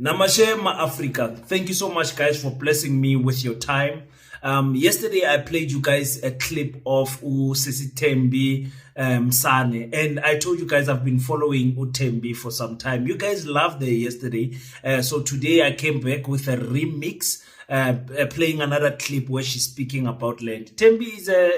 Namashe Ma Africa. Thank you so much, guys, for blessing me with your time. Yesterday I played you guys a clip of Sis Thembi Sane, and I told you guys I've been following Thembi for some time. You guys loved her yesterday, so today I came back with a remix. Playing another clip where she's speaking about land. Thembi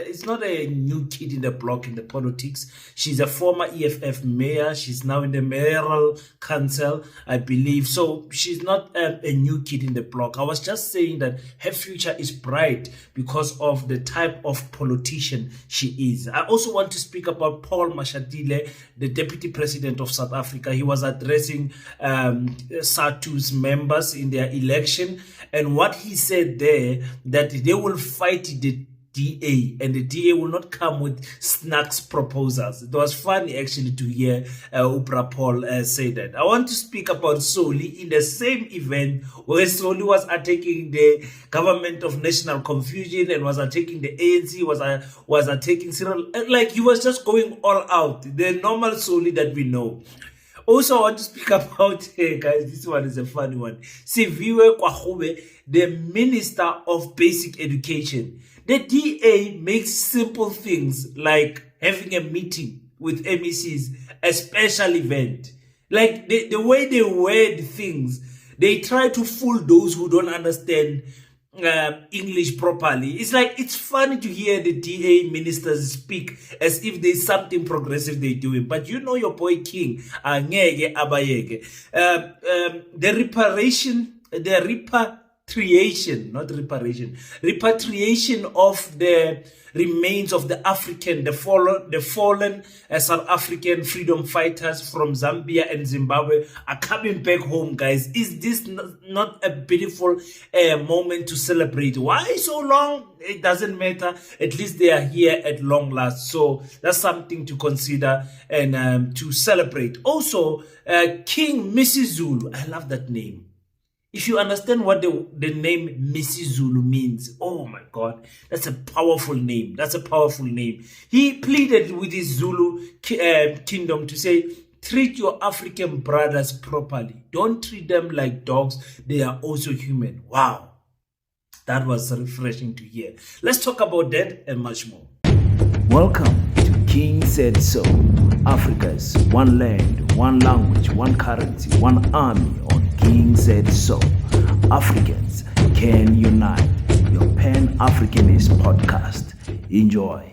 is not a new kid in the block in the politics. She's a former EFF mayor. She's now in the mayoral council, I believe. So she's not a new kid in the block. I was just saying that her future is bright because of the type of politician she is. I also want to speak about Paul Mashatile, the Deputy President of South Africa. He was addressing SATU's members in their election, and what he said there, that they will fight the DA and the DA will not come with snacks proposals. It was funny actually to hear Upra Paul say that. I want to speak about Soli in the same event where Soli was attacking the government of national confusion and was attacking the ANC, was attacking Cyril. Like he was just going all out, the normal Soli that we know. Also, I want to speak about, guys, this one is a funny one. Siviwe, the Minister of Basic Education. The DA makes simple things like having a meeting with MECs, a special event. Like the way they word things, they try to fool those who don't understand English properly. It's like, it's funny to hear the DA ministers speak as if there's something progressive they're doing, but you know your boy King, the repatriation of the remains of the fallen South African freedom fighters from Zambia and Zimbabwe are coming back home, guys. Is this not a beautiful moment to celebrate? Why so long? It doesn't matter. At least they are here at long last. So that's something to consider and to celebrate. Also, King Mrs. Zulu. I love that name. If you understand what the name Mrs. Zulu means, oh my God, that's a powerful name. That's a powerful name. He pleaded with his Zulu kingdom to say, treat your African brothers properly. Don't treat them like dogs. They are also human. Wow. That was refreshing to hear. Let's talk about that and much more. Welcome to King Said So, Africa's one land, one language, one currency, one army on King Said So. Africans can unite. Your Pan-Africanist podcast. Enjoy.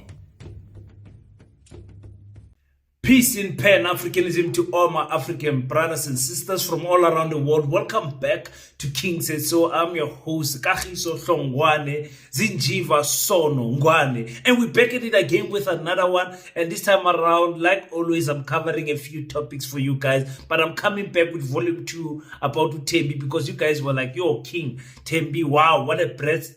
Peace in Pan-Africanism to all my African brothers and sisters from all around the world. Welcome back to King Said So. I'm your host, Kagiso Hlongwane, Zinjiva Sono Ngwane. And we're back at it again with another one. And this time around, like always, I'm covering a few topics for you guys. But I'm coming back with volume 2 about Thembi, because you guys were like, yo, King Thembi, wow, what a breath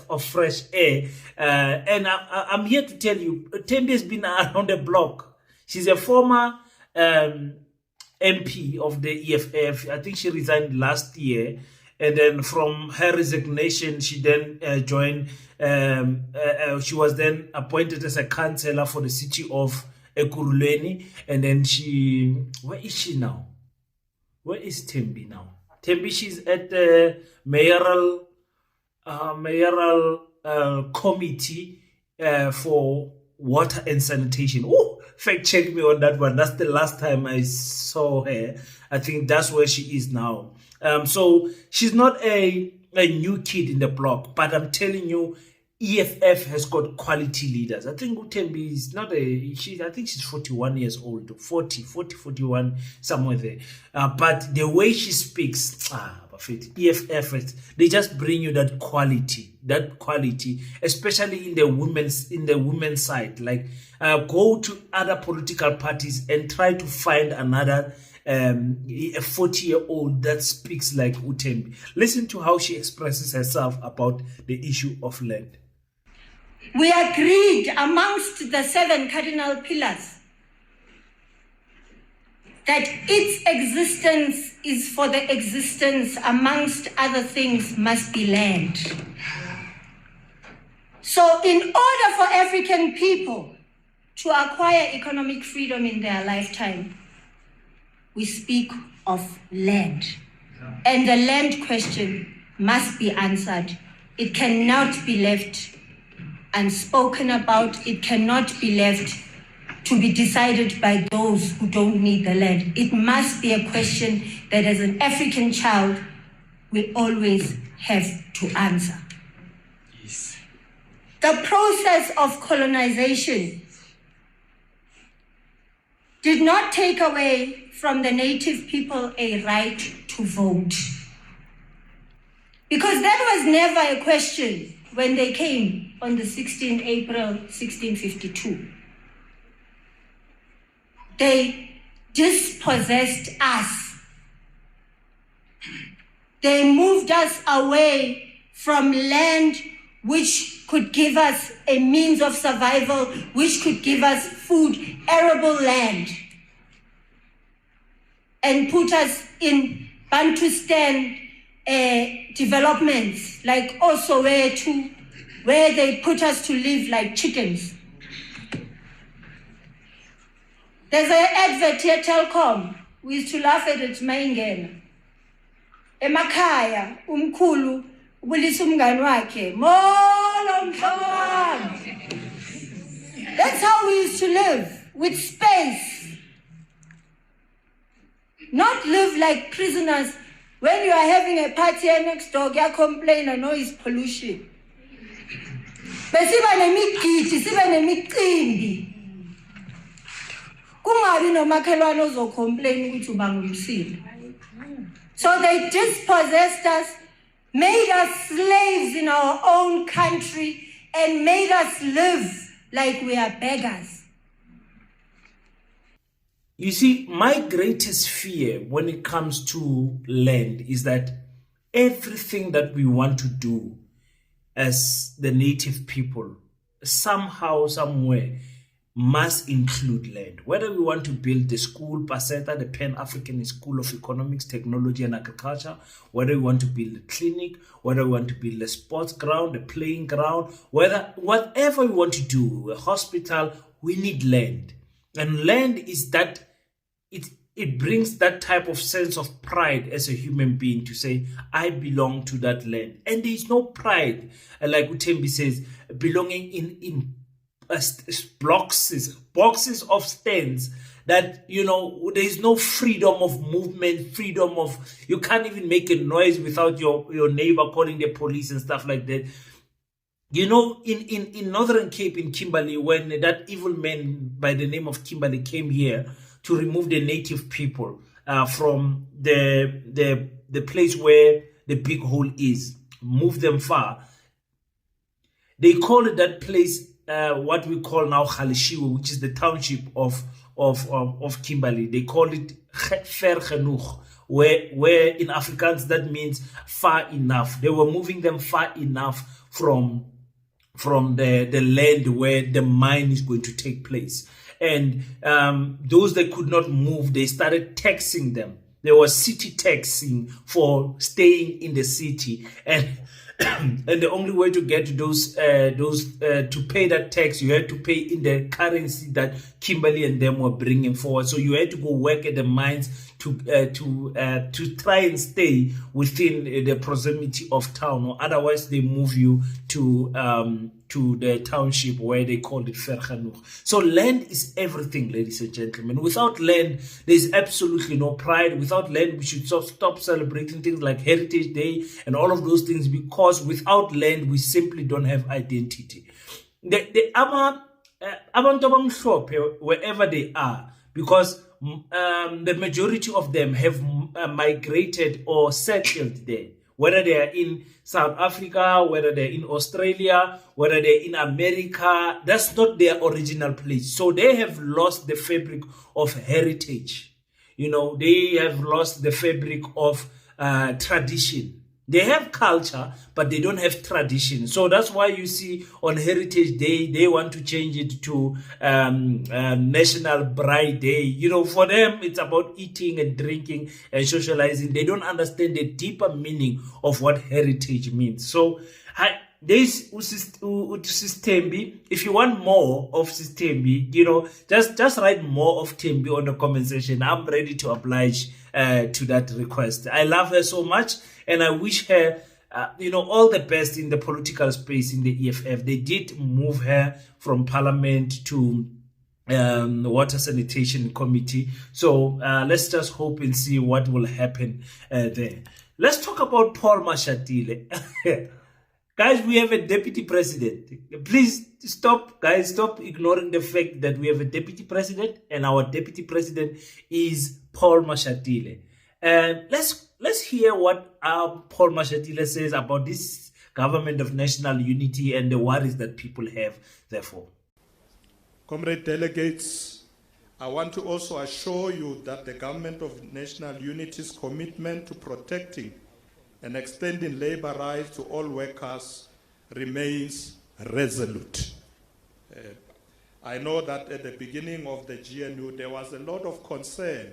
of fresh air. And I'm here to tell you, Thembi has been around the block. She's a former MP of the EFF. I think she resigned last year. And then from her resignation, she then joined, she was then appointed as a councillor for the city of Ekurhuleni. And then where is she now? Where is Thembi now? Thembi, she's at the mayoral committee for water and sanitation. Oh, fact check me on that one. That's the last time I saw her. I think that's where she is now. So she's not a new kid in the block, but I'm telling you, EFF has got quality leaders. I think Thembi is not I think she's 41 years old, 41, somewhere there. But the way she speaks, EFF, they just bring you that quality, especially in the women's side. Like, go to other political parties and try to find another a 40-year-old that speaks like Thembi. Listen to how she expresses herself about the issue of land. We agreed amongst the 7 cardinal pillars that its existence is for the existence, amongst other things, must be land. So in order for African people to acquire economic freedom in their lifetime, we speak of land. And the land question must be answered. It cannot be left unspoken about. It cannot be left to be decided by those who don't need the land. It must be a question that as an African child, we always have to answer. Yes. The process of colonization did not take away from the native people a right to vote. Because that was never a question when they came on the 16th April 1652. They dispossessed us. They moved us away from land which could give us a means of survival, which could give us food, arable land, and put us in Bantustan developments, like also where they put us to live like chickens. There's an advert here, Telkom. We used to laugh at it, Maingena. Emakhaya, umkhulu, ubulisa umngani wakhe. Molo mhlabana. That's how we used to live, with space. Not live like prisoners. When you are having a party here next door, you complain and noise pollution. Besiba nemigidi, siba nemicimbi. Kungabi nomakhelwane ozocomplain ukuthi uba ngumsila. So they dispossessed us, made us slaves in our own country, and made us live like we are beggars. You see, my greatest fear when it comes to land is that everything that we want to do as the native people, somehow, somewhere, must include land. Whether we want to build the school, PASETA, the Pan-African School of Economics, Technology and Agriculture, whether we want to build a clinic, whether we want to build a sports ground, a playing ground, whatever we want to do, a hospital, we need land. And land is that, it brings that type of sense of pride as a human being to say, I belong to that land. And there is no pride, like Thembi says, belonging in boxes of stands that, there is no freedom of movement, you can't even make a noise without your neighbor calling the police and stuff like that. In Northern Cape, in Kimberley, when that evil man by the name of Kimberley came here to remove the native people from the place where the big hole is, move them far, they called that place what we call now Khalishiwe, which is the township of Kimberley. They call it Ver Genoeg, where in Afrikaans that means far enough. They were moving them far enough from the land where the mine is going to take place. And those that could not move, they started taxing them. There was city taxing for staying in the city, and the only way to get those to pay that tax, you had to pay in the currency that Kimberley and them were bringing forward. So you had to go work at the mines to try and stay within the proximity of town, or otherwise they move you to the township where they called it Ver Genoeg. So land is everything, ladies and gentlemen. Without land, there is absolutely no pride. Without land, we should stop celebrating things like Heritage Day and all of those things, because without land, we simply don't have identity. The abantu abamhlophe, wherever they are, because the majority of them have migrated or settled there, whether they are in South Africa, whether they're in Australia, whether they're in America. That's not their original place. So they have lost the fabric of heritage. They have lost the fabric of tradition. They have culture, but they don't have tradition. So that's why you see on Heritage Day, they want to change it to National Bride Day. For them, it's about eating and drinking and socializing. They don't understand the deeper meaning of what heritage means. So there's Sis Thembi. If you want more of Sis Thembi, just write more of Thembi on the comment section. I'm ready to oblige to that request. I love her so much, and I wish her all the best in the political space in the EFF. They did move her from Parliament to Water Sanitation Committee. So let's just hope and see what will happen there. Let's talk about Paul Mashatile. Guys, we have a deputy president. Please stop, guys. Stop ignoring the fact that we have a deputy president, and our deputy president is Paul Mashatile. And let's hear what Paul Mashatile says about this government of national unity and the worries that people have. Therefore, comrade delegates, I want to also assure you that the government of national unity's commitment to protecting and extending labor rights to all workers remains resolute. I know that at the beginning of the GNU, there was a lot of concern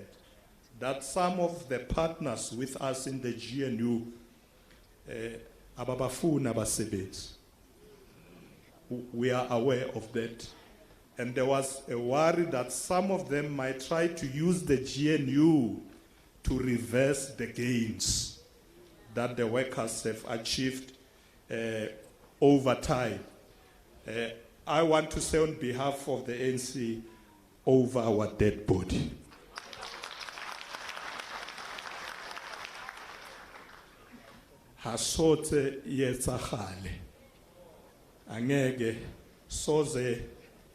that some of the partners with us in the GNU, ababafuna basebenzi. We are aware of that. And there was a worry that some of them might try to use the GNU to reverse the gains that the workers have achieved over time. I want to say on behalf of the ANC, over our dead body. Hasote yenzakale, angeke soze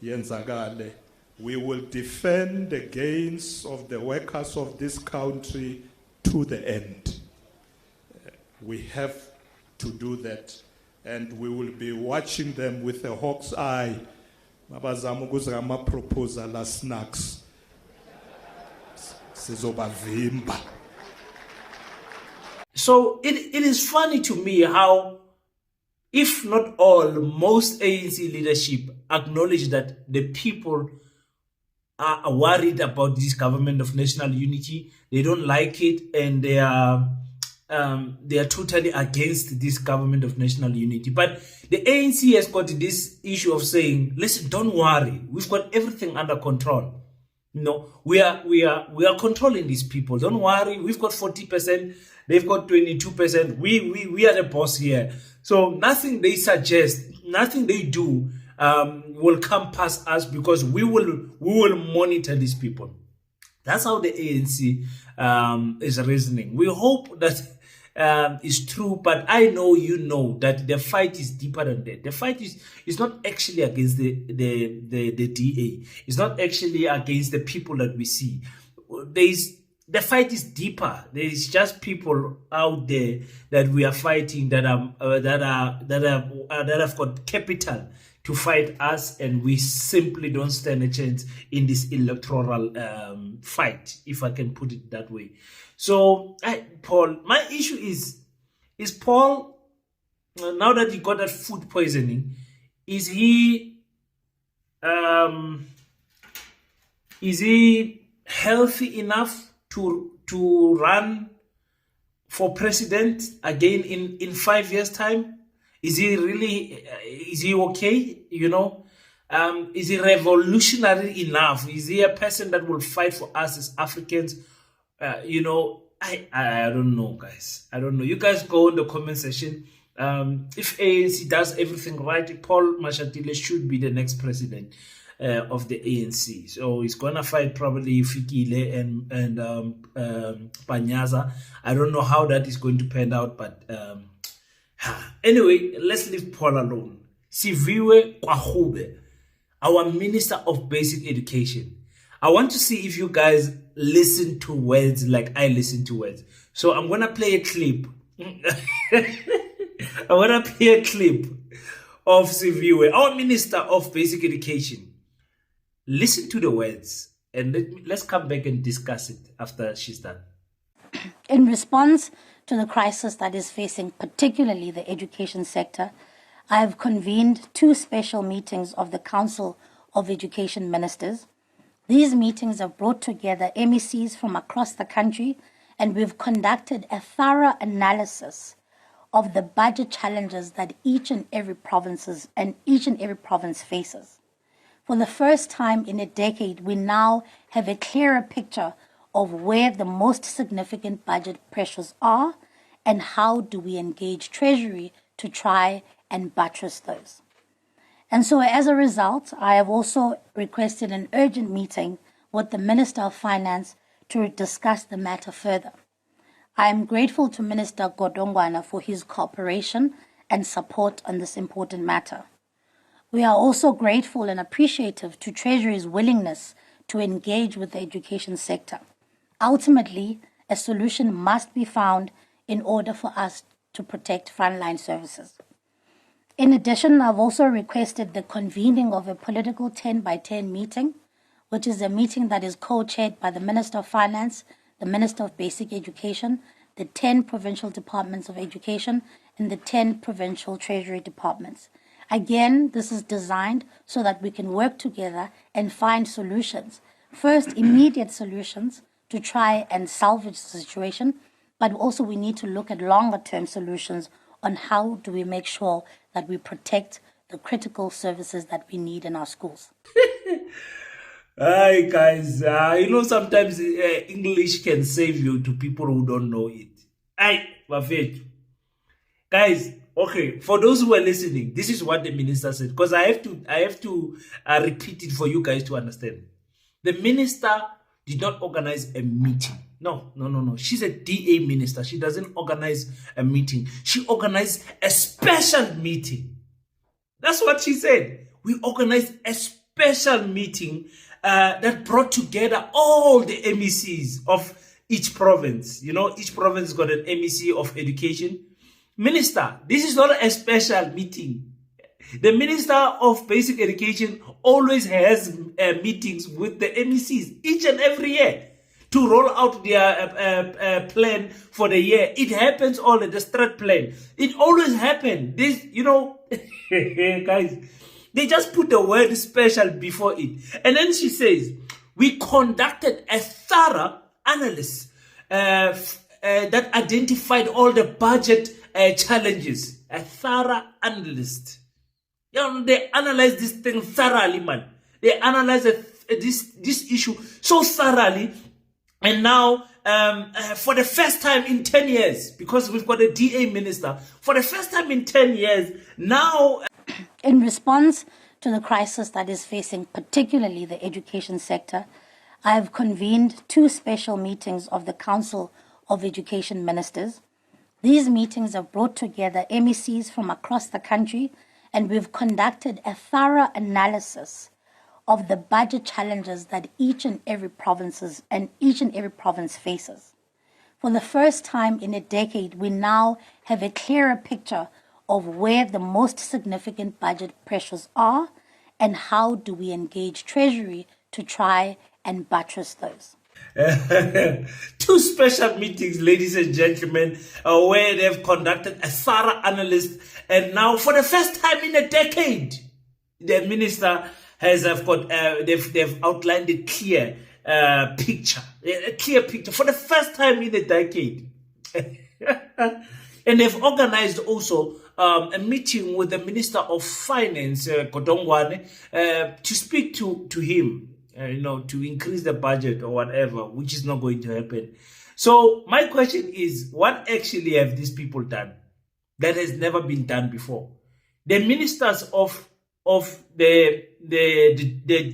yenzakale. We will defend the gains of the workers of this country to the end. We have to do that, and we will be watching them with a hawk's eye. Mabazama ukuzama proposal as snacks. Sizobavimba. So it is funny to me how, if not all, most ANC leadership acknowledge that the people are worried about this government of national unity. They don't like it, and they are totally against this government of national unity. But the ANC has got this issue of saying, listen, don't worry, we've got everything under control. We are controlling these people. Don't worry, we've got 40%, they've got 22%. We are the boss here. So nothing they suggest, nothing they do will come past us, because we will monitor these people. That's how the ANC is reasoning. We hope that is true, but I know that the fight is deeper than that. The fight is not actually against the DA. It's not actually against the people that we see. The fight is deeper. There is just people out there that we are fighting that have got capital to fight us, and we simply don't stand a chance in this electoral fight, if I can put it that way. So, Paul, my issue is Paul, now that he got that food poisoning, is he healthy enough to run for president again in 5 years' time? Is he okay? Is he revolutionary enough? Is he a person that will fight for us as Africans? I don't know, guys. I don't know. You guys go in the comment section. If ANC does everything right, Paul Mashatile should be the next president of the ANC. So he's gonna fight probably Fikile and Panyaza. I don't know how that is going to pan out, but anyway, let's leave Paul alone. Siviwe Kwahube, our Minister of Basic Education. I want to see if you guys listen to words like I listen to words. So I'm gonna play a clip. I wanna play a clip of Siviwe, our Minister of Basic Education. Listen to the words, and let's come back and discuss it after she's done. In response to the crisis that is facing particularly the education sector, I have convened 2 special meetings of the Council of Education Ministers. These meetings have brought together MECs from across the country, and we've conducted a thorough analysis of the budget challenges that each and every province faces. For the first time in a decade, we now have a clearer picture of where the most significant budget pressures are and how do we engage Treasury to try and buttress those. And so as a result, I have also requested an urgent meeting with the Minister of Finance to discuss the matter further. I am grateful to Minister Godongwana for his cooperation and support on this important matter. We are also grateful and appreciative to Treasury's willingness to engage with the education sector. Ultimately, a solution must be found in order for us to protect frontline services. In addition, I've also requested the convening of a political 10-by-10 meeting, which is a meeting that is co-chaired by the Minister of Finance, the Minister of Basic Education, the 10 provincial departments of education, and the 10 provincial treasury departments. Again, this is designed so that we can work together and find solutions. First, immediate solutions to try and salvage the situation, but also we need to look at longer-term solutions on how do we make sure that we protect the critical services that we need in our schools. Hi guys, sometimes English can save you to people who don't know it. Guys, okay, for those who are listening, this is what the minister said, because I have to repeat it for you guys to understand. The minister did not organize a meeting. No. She's a DA minister. She doesn't organize a meeting. She organized a special meeting. That's what she said. We organized a special meeting that brought together all the MECs of each province. Each province got an MEC of education. Minister, this is not a special meeting. The Minister of Basic Education always has meetings with the MECs each and every year to roll out their plan for the year. It happens all the strat plan. It always happens. This, guys, they just put the word special before it. And then she says, we conducted a thorough analysis that identified all the budget challenges. A thorough analyst. They analyze this thing thoroughly, man. They analyze this issue so thoroughly. And now, for the first time in 10 years, because we've got a DA minister, for the first time in 10 years, now... In response to the crisis that is facing particularly the education sector, I have convened 2 special meetings of the Council of Education Ministers. These meetings have brought together MECs from across the country, and we've conducted a thorough analysis of the budget challenges that each and every province faces. For the first time in a decade, we now have a clearer picture of where the most significant budget pressures are and how do we engage Treasury to try and buttress those. 2 special meetings, ladies and gentlemen, where they've conducted a thorough analysis, and now for the first time in a decade, the minister has they've outlined a clear picture, for the first time in a decade. And they've organized also a meeting with the Minister of Finance, Godongwana, to speak to him, to increase the budget or whatever, which is not going to happen. So my question is, what actually have these people done that has never been done before? The ministers of the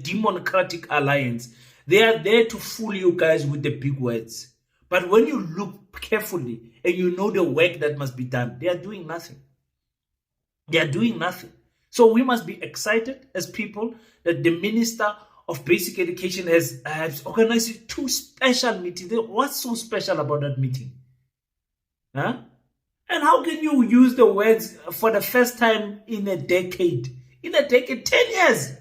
Democratic Alliance, they are there to fool you guys with the big words. But when you look carefully and you know the work that must be done, they are doing nothing. They are doing nothing. So we must be excited as people that the Minister of Basic Education has organized 2 special meetings. What's so special about that meeting? Huh? And how can you use the words for the first time in a decade? In a decade, 10 years.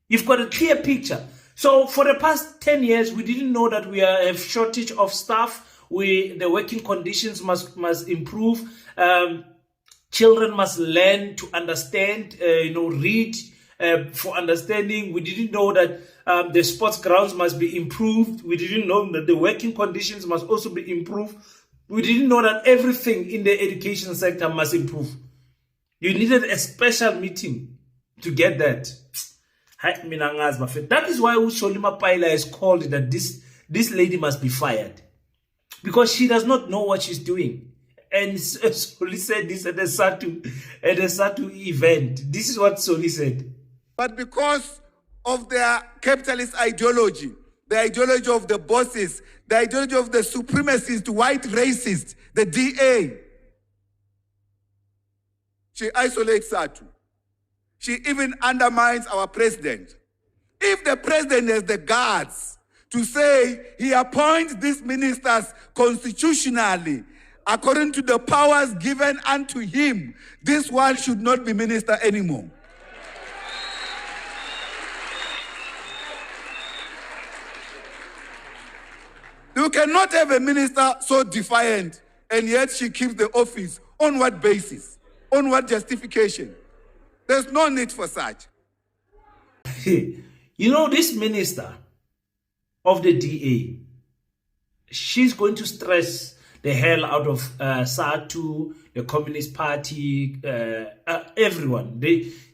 You've got a clear picture. So for the past 10 years, we didn't know that we have shortage of staff. The working conditions must improve. Children must learn to understand, read for understanding. We didn't know that the sports grounds must be improved. We didn't know that the working conditions must also be improved. We didn't know that everything in the education sector must improve. You needed a special meeting to get that. That is why Mapaila has called it that this lady must be fired. Because she does not know what she's doing. And Soli said this at the SATU event. This is what Soli said. But because of their capitalist ideology, the ideology of the bosses, the ideology of the supremacist, white racist, the DA, she isolates SATU. She even undermines our president. If the president has the guts to say he appoints these ministers constitutionally, according to the powers given unto him, this one should not be minister anymore. You cannot have a minister so defiant, and yet she keeps the office. On what basis? On what justification? There's no need for such. You know, this minister of the DA, she's going to stress the hell out of SATU, the Communist Party, everyone.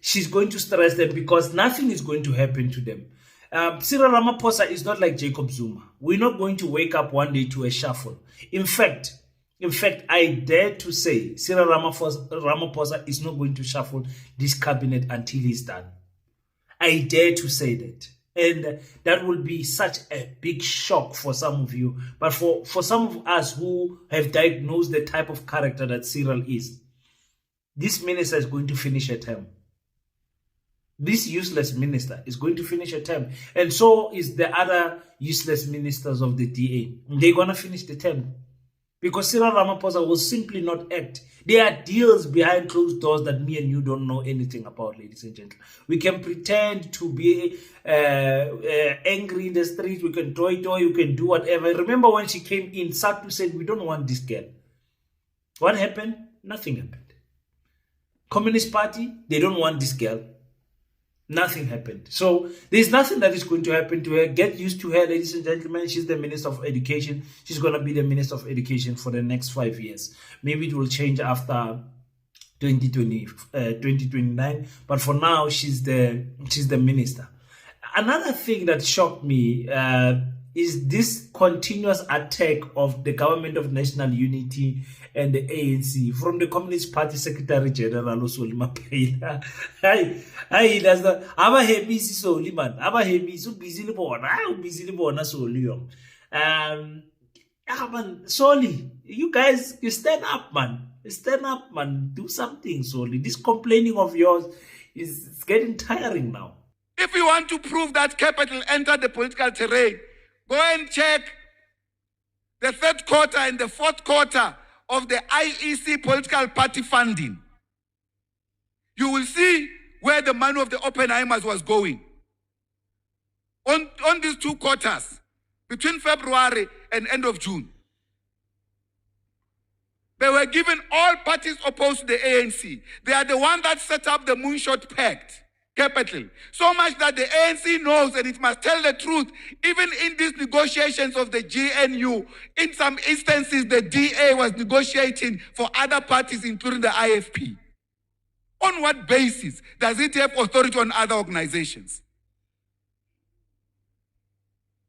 She's going to stress them because nothing is going to happen to them. Cyril Ramaphosa is not like Jacob Zuma. We're not going to wake up one day to a shuffle. In fact, I dare to say Cyril Ramaphosa is not going to shuffle this cabinet until he's done. I dare to say that. And that will be such a big shock for some of you. But for some of us who have diagnosed the type of character that Cyril is, this minister is going to finish a term. This useless minister is going to finish a term. And so is the other useless ministers of the DA. They're going to finish the term. Because Cyril Ramaphosa will simply not act. There are deals behind closed doors that me and you don't know anything about, ladies and gentlemen. We can pretend to be angry in the streets. We can toy, we can do whatever. Remember when she came in, SATU said, we don't want this girl. What happened? Nothing happened. Communist Party, they don't want this girl. Nothing happened. So there's nothing that is going to happen to her. Get used to her, ladies and gentlemen. She's the Minister of Education. She's going to be the Minister of Education for the next 5 years. Maybe it will change after 2029. But for now, she's the minister. Another thing that shocked me is this continuous attack of the Government of National Unity and the ANC from the Communist Party Secretary General Zulu Mapaila. Hi, that's the Aba Hebi Soli man. Aba Hebi so busy bona Soli. Man, Soli, you guys, you stand up, man. Stand up, man. Do something, Soli. This complaining of yours is getting tiring now. If you want to prove that capital entered the political terrain, go and check the third quarter and the fourth quarter of the IEC political party funding. You will see where the money of the Oppenheimers was going. On these 2 quarters, between February and end of June, they were given all parties opposed to the ANC. They are the one that set up the Moonshot Pact. Capital. So much that the ANC knows, and it must tell the truth, even in these negotiations of the GNU, in some instances, the DA was negotiating for other parties, including the IFP. On what basis does it have authority on other organizations?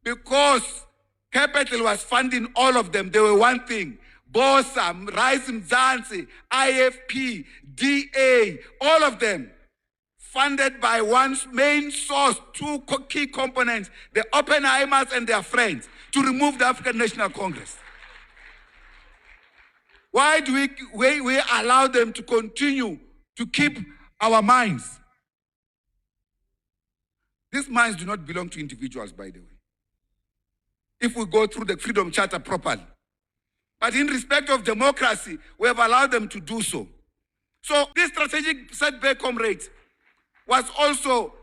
Because Capital was funding all of them. They were one thing. BOSA, Rise Mzansi, IFP, DA, all of them funded by one main source, 2 key components, the Oppenheimers and their friends, to remove the African National Congress. Why do we allow them to continue to keep our mines? These mines do not belong to individuals, by the way, if we go through the Freedom Charter properly. But in respect of democracy, we have allowed them to do so. So this strategic setback, comrades, was also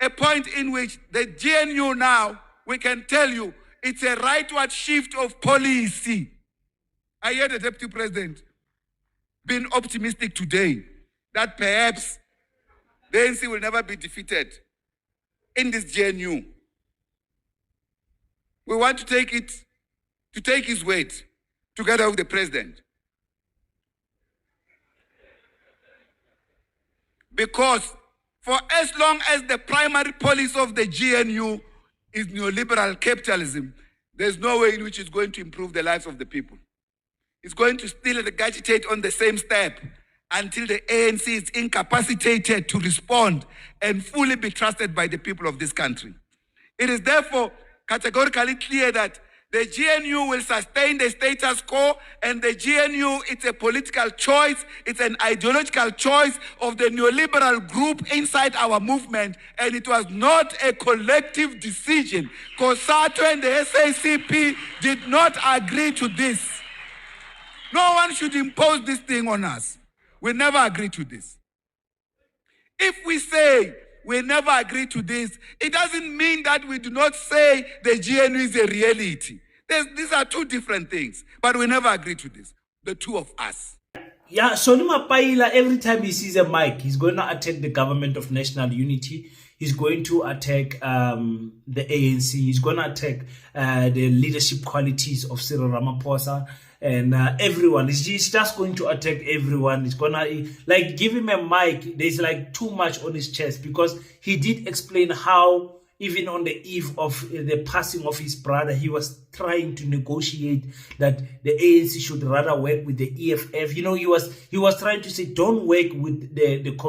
a point in which the GNU now, we can tell you, it's a rightward shift of policy. I hear the Deputy President being optimistic today that perhaps the ANC will never be defeated in this GNU. We want to take his weight. together with the president. Because for as long as the primary policy of the GNU is neoliberal capitalism, there's no way in which it's going to improve the lives of the people. It's going to still regurgitate on the same step until the ANC is incapacitated to respond and fully be trusted by the people of this country. It is therefore categorically clear that the GNU will sustain the status quo, and the GNU, it's a political choice, it's an ideological choice of the neoliberal group inside our movement, and it was not a collective decision. COSATU and the SACP did not agree to this. No one should impose this thing on us. We never agree to this. If we say we never agree to this, it doesn't mean that we do not say the GNU is a reality. These are two different things, but we never agree to this, the two of us. Yeah, so Mapaila, every time he sees a mic, he's going to attack the government of national unity. He's going to attack the ANC. He's going to attack the leadership qualities of Cyril Ramaphosa and everyone. He's just going to attack everyone. He's going to, like, give him a mic. There's like too much on his chest, because he did explain how, even on the eve of the passing of his brother, he was trying to negotiate that the ANC should rather work with the EFF. You know, he was trying to say, don't work with the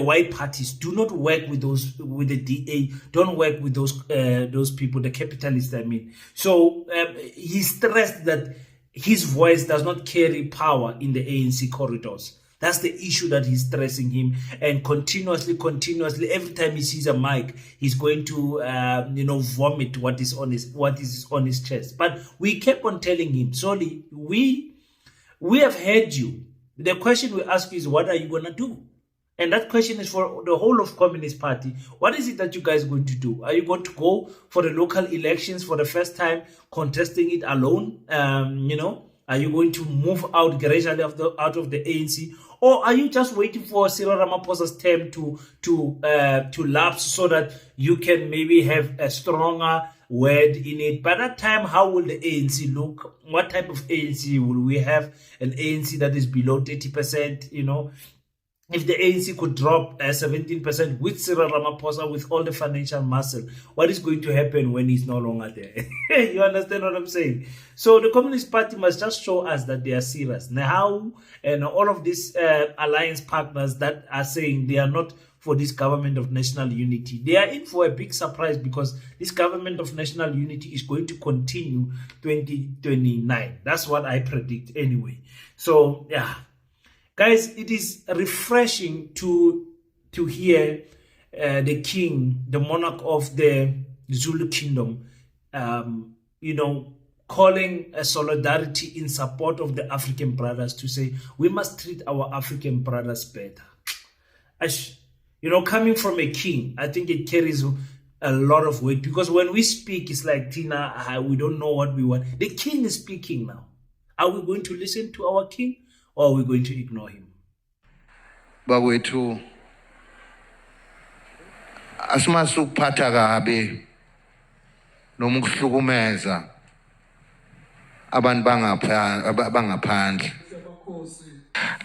white parties. Do not work with the DA. Don't work with those people, the capitalists, I mean. So he stressed that his voice does not carry power in the ANC corridors. That's the issue that he's stressing him, and continuously, every time he sees a mic, he's going to, vomit what is on his chest. But we kept on telling him, Soli, we have heard you. The question we ask you is, what are you going to do? And that question is for the whole of Communist Party. What is it that you guys are going to do? Are you going to go for the local elections for the first time, contesting it alone? Are you going to move out gradually out of the ANC? Or are you just waiting for Cyril Ramaphosa's term to lapse so that you can maybe have a stronger word in it? By that time, how will the ANC look? What type of ANC will we have? An ANC that is below 30%, If the ANC could drop 17% with Cyril Ramaphosa, with all the financial muscle, what is going to happen when he's no longer there? You understand what I'm saying? So the Communist Party must just show us that they are serious. Now, and all of these alliance partners that are saying they are not for this government of national unity, they are in for a big surprise, because this government of national unity is going to continue 2029. That's what I predict anyway. So, yeah. Guys, it is refreshing to hear the king, the monarch of the Zulu kingdom, calling a solidarity in support of the African brothers, to say we must treat our African brothers better. Coming from a king, I think it carries a lot of weight, because when we speak, it's like, Tina, we don't know what we want. The king is speaking now. Are we going to listen to our king? Or are we going to ignore him? Bawethu asimasukuphatha kabi noma ukuhlukumeza abantu bangaphandle.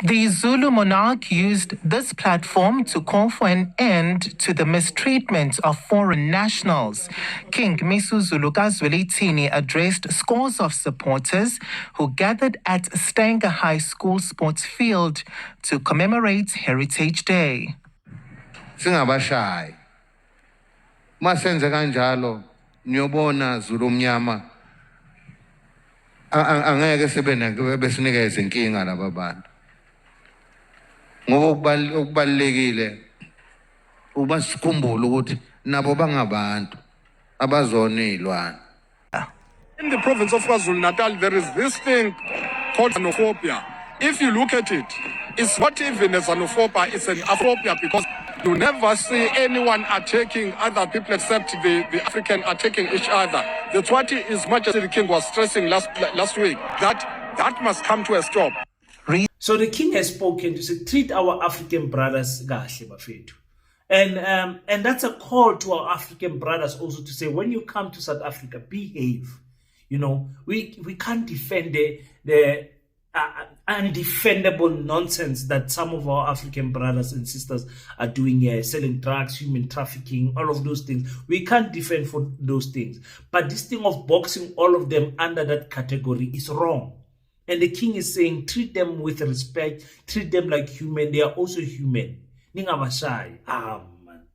The Zulu monarch used this platform to call for an end to the mistreatment of foreign nationals. King Misuzulu Kazwelithini addressed scores of supporters who gathered at Stanger High School sports field to commemorate Heritage Day. Singabashayi. Masenze kanjalo, niyobona Zulu mnyama. Angeke besinikeze inkinga laba bantu. Ngoba okubalekile uba sikhumbule ukuthi nabo bangabantu abazonilwana. In the province of KwaZulu-Natal, there is this thing called xenophobia. If you look at it, it's not even a xenophobia, it's an aphobia, because you never see anyone attacking other people except the African attacking each other. That's what His Majesty the King was stressing last week, that must come to a stop. So the king has spoken to say, treat our African brothers kahle bafethu. And that's a call to our African brothers also to say, when you come to South Africa, behave. You know, we can't defend the undefendable nonsense that some of our African brothers and sisters are doing here, selling drugs, human trafficking, all of those things. We can't defend for those things. But this thing of boxing all of them under that category is wrong. And the king is saying, treat them with respect, treat them like human. They are also human. Ningabashai. Man.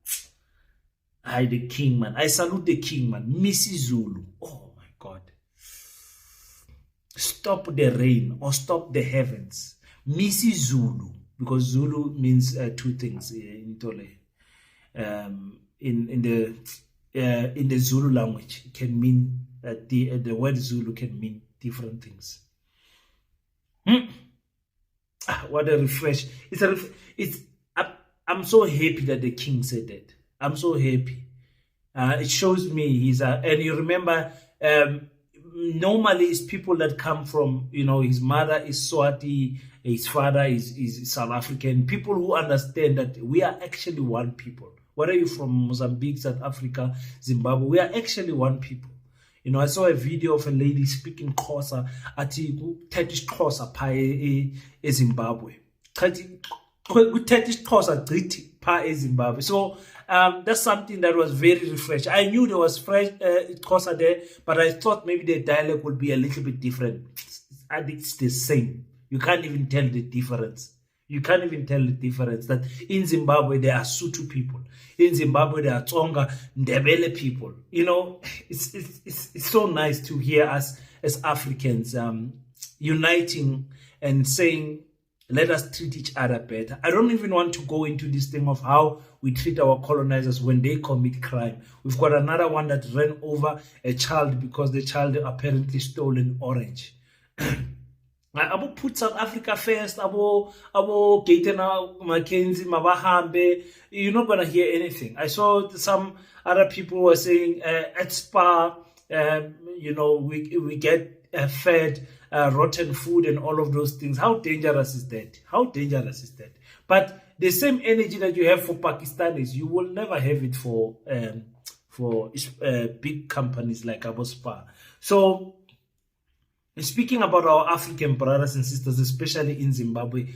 The king, man. I salute the king, man. Missy Zulu. Oh my God. Stop the rain or stop the heavens. Missy Zulu. Because Zulu means two things in Tole. In the Zulu language, it can mean the word Zulu can mean different things. What a refresh! I'm so happy that the king said that. I'm so happy. It shows me and you remember, normally it's people that come from, his mother is Swati, his father is South African. People who understand that we are actually one people. Whether you're from Mozambique, South Africa, Zimbabwe, we are actually one people. I saw a video of a lady speaking Xhosa ati kuthetha Xhosa pha eZimbabwe. Kuthetha Xhosa gqithi pha eZimbabwe. So that's something that was very refreshing. I knew there was fresh Xhosa there, but I thought maybe the dialect would be a little bit different. And it's the same. You can't even tell the difference. You can't even tell the difference that in Zimbabwe there are Sotho people. In Zimbabwe there are Tsonga, Ndebele people. It's so nice to hear us as Africans uniting and saying, let us treat each other better. I don't even want to go into this thing of how we treat our colonizers when they commit crime. We've got another one that ran over a child because the child apparently stole an orange. Abo put South Africa first, abo Gaitana, Mackenzie, Mabahambe. You're not gonna hear anything. I saw some other people were saying at Spa, we get fed rotten food and all of those things. How dangerous is that? How dangerous is that? But the same energy that you have for Pakistanis, you will never have it for big companies like Abo Spa. So, speaking about our African brothers and sisters, especially in Zimbabwe,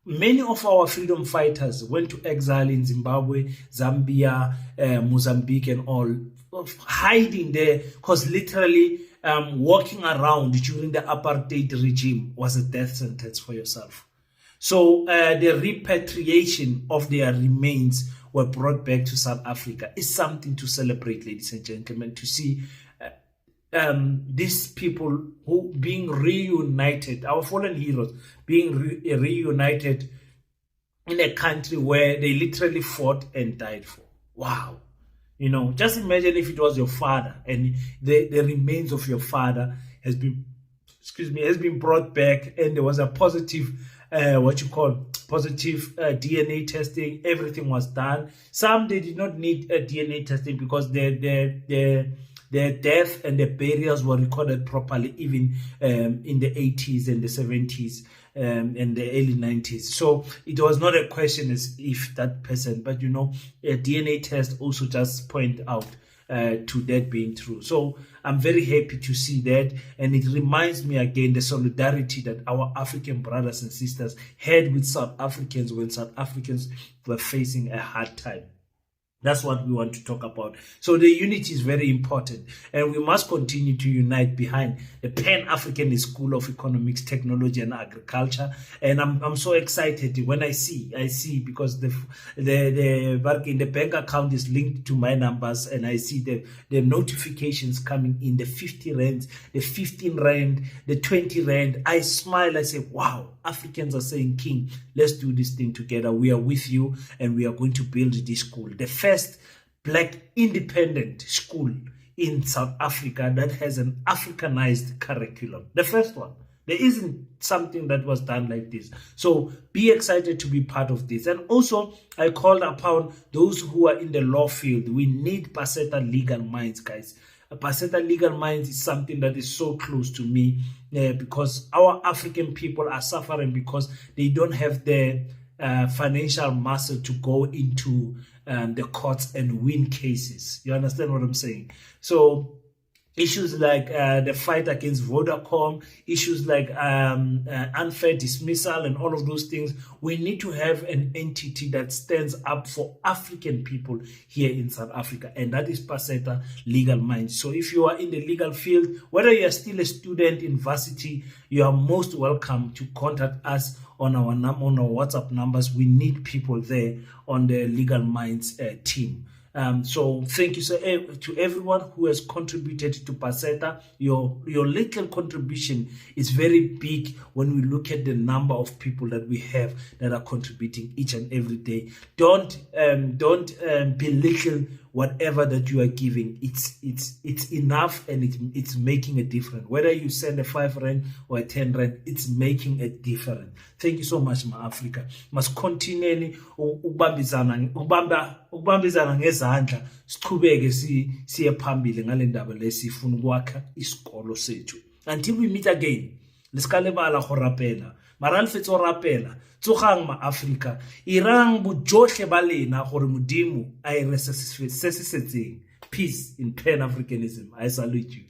many of our freedom fighters went to exile in Zimbabwe, Zambia, Mozambique and all, hiding there because literally walking around during the apartheid regime was a death sentence for yourself. So the repatriation of their remains were brought back to South Africa is something to celebrate, ladies and gentlemen, to see these people who being reunited, our fallen heroes being reunited in a country where they literally fought and died for. Wow. Just imagine if it was your father and the remains of your father has been brought back and there was a positive positive DNA testing. Everything was done. Some, they did not need DNA testing because their death and their burials were recorded properly, even in the 80s and the 70s and the early 90s. So it was not a question as if that person, but a DNA test also just point out to that being true. So I'm very happy to see that, and it reminds me again the solidarity that our African brothers and sisters had with South Africans when South Africans were facing a hard time. That's what we want to talk about. So the unity is very important, and we must continue to unite behind the Pan-African School of Economics, Technology and Agriculture. And I'm so excited when I see because the bank account is linked to my numbers, and I see the notifications coming in, the 50 rand, the 15 rand, the 20 rand. I smile, I say, wow, Africans are saying, King, let's do this thing together. We are with you, and we are going to build this school. The first Black independent school in South Africa that has an Africanized curriculum. The first one. There isn't something that was done like this. So be excited to be part of this. And also, I called upon those who are in the law field. We need Paseta legal minds, guys. Paseta legal minds is something that is so close to me because our African people are suffering because they don't have the financial muscle to go into the courts and win cases. You understand what I'm saying? So issues like the fight against Vodacom, issues like unfair dismissal and all of those things, we need to have an entity that stands up for African people here in South Africa, and that is Paseta Legal Minds. So if you are in the legal field, whether you are still a student in varsity, you are most welcome to contact us on our WhatsApp numbers. We need people there on the Legal Minds team. So thank you to everyone who has contributed to Paseta. Your little contribution is very big when we look at the number of people that we have that are contributing each and every day. Don't belittle whatever that you are giving. It's enough, and it's making a difference. Whether you send a 5 rand or a 10 rand, it's making a difference. Thank you so much, Ma-Africa. Must continually ukubambizana ngezandla siqhubeke siye phambili ngale ndaba lesifuna ukwakha isikolo sethu. Until we meet again, leskalebala go rapela. Mara le fetso rapela. Tsogang Ma-Africa, irang bojohle ba lena gore modimo a ire se se setseng. Peace in Pan-Africanism. I salute you.